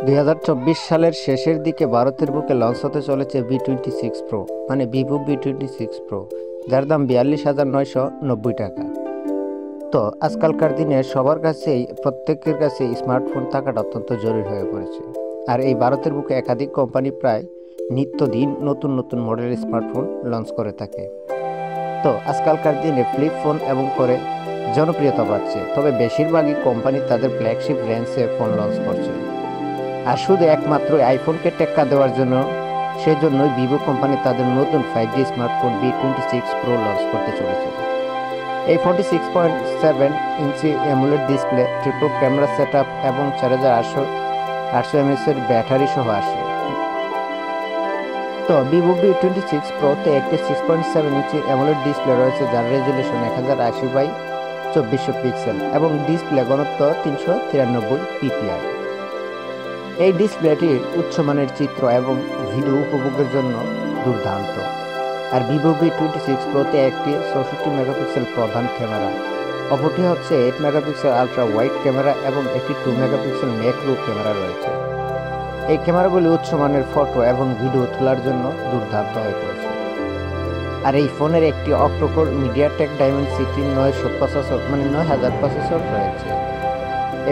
2024 সালের শেষের দিকে ভারতের বুকে লঞ্চ হতে চলেছে V26 প্রো, মানে ভিভো V26 প্রো, যার দাম 42,990 টাকা। তো আজকালকার দিনে সবার কাছেই, প্রত্যেকের কাছে স্মার্টফোন থাকাটা অত্যন্ত জরুরি হয়ে পড়েছে। আর এই ভারতের বুকে একাধিক কোম্পানি প্রায় নিত্যদিন নতুন নতুন মডেলের স্মার্টফোন লঞ্চ করে থাকে। তো আজকালকার দিনে ফ্লিপ ফোন এবং করে জনপ্রিয়তা পাচ্ছে, তবে বেশিরভাগই কোম্পানি তাদের ফ্ল্যাগশিপ রেঞ্জে ফোন লঞ্চ করছে। আর শুধু একমাত্র আইফোনকে টেক্কা দেওয়ার জন্য, সেজন্যই ভিভো কোম্পানি তাদের নতুন 5G smartphone V26 pro launch করতে চলেছে। এই ফোনটি 6.7 ইঞ্চি AMOLED display, triple camera setup এবং 4800 mAh এর ব্যাটারি সহ আসে। তো ভিভো V26 প্রোতে একটি 6.7 ইঞ্চি অ্যামোলেড ডিসপ্লে রয়েছে, যার রেজুলেশন 1080x2400 পিক্সেল এবং ডিসপ্লে ঘনত্ব 393 ppi। এই ডিসপ্লেটির উচ্চমানের চিত্র এবং ভিডিও উপভোগের জন্য দুর্দান্ত। আর ভিভো V26 প্রোতে একটি 64 মেগাপিক্সেল প্রধান ক্যামেরা, অপরটি হচ্ছে 8 মেগাপিক্সেল আলট্রা ওয়াইড ক্যামেরা এবং একটি 2 মেগাপিক্সেল ম্যাক্রো ক্যামেরা রয়েছে। এই ক্যামেরাগুলি উচ্চমানের ফটো এবং ভিডিও তোলার জন্য দুর্দান্ত হয়ে পড়েছে। আর এই ফোনের একটি অক্টোকোর মিডিয়াটেক ডাইমেনসিটি 900 প্রসেসর, মানে 9000 প্রসেসর রয়েছে।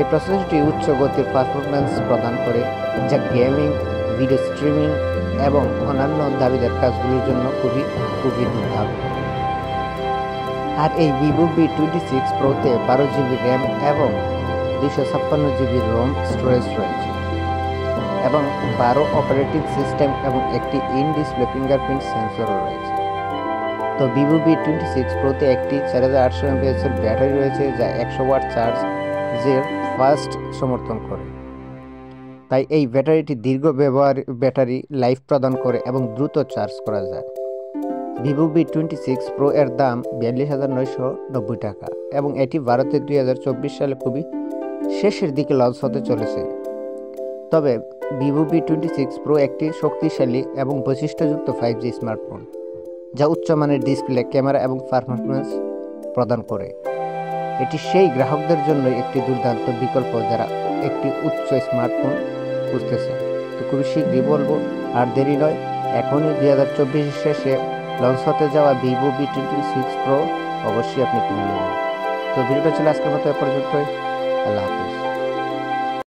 এই প্রসেসরটি উচ্চ গতির পারফরম্যান্স প্রদান করে, যা গেমিং, ভিডিও স্ট্রিমিং এবং অন্যান্য দাবিদার কাজগুলির জন্য খুবই দুর্দান্ত। আর এই ভিভো V26 প্রোতে 12GB র্যাম এবং 256GB রোম স্টোরেজ রয়েছে এবং 12 অপারেটিং সিস্টেম এবং একটি ইন ডিসপ্লে ফিঙ্গারপ্রিন্ট সেন্সরও রয়েছে। তো ভিভো V26 প্রোতে একটি 4800 mAh এর ব্যাটারি রয়েছে, যা 100 ওয়াট চার্জের ফাস্ট সমর্থন করে। তাই এই ব্যাটারিটি দীর্ঘ ব্যাটারি লাইফ প্রদান করে এবং দ্রুত চার্জ করা যায়। ভিভো V26 প্রো এর দাম 42,990 টাকা এবং এটি ভারতে 2024 সালে খুবই শেষের দিকে লঞ্চ হতে চলেছে। তবে ভিভো V26 প্রো একটি শক্তিশালী এবং বৈশিষ্ট্যযুক্ত 5G স্মার্টফোন, যা উচ্চমানের ডিসপ্লে, ক্যামেরা এবং পারফরম্যান্স প্রদান করে। এটি সেই গ্রাহকদের জন্য একটি দুর্দান্ত বিকল্প যারা একটি উচ্চ স্মার্টফোন খুঁজতেছে। তো খুবই শীঘ্রই বলবো, আর দেরি নয়, এখনই 2024 শেষে লঞ্চ হতে যাওয়া ভিভো V26 প্রো অবশ্যই আপনি কিনে নেবেন। তো ভিডিওটা ছিল আজকের মতো এ পর্যন্তই। আল্লাহ হাফেজ।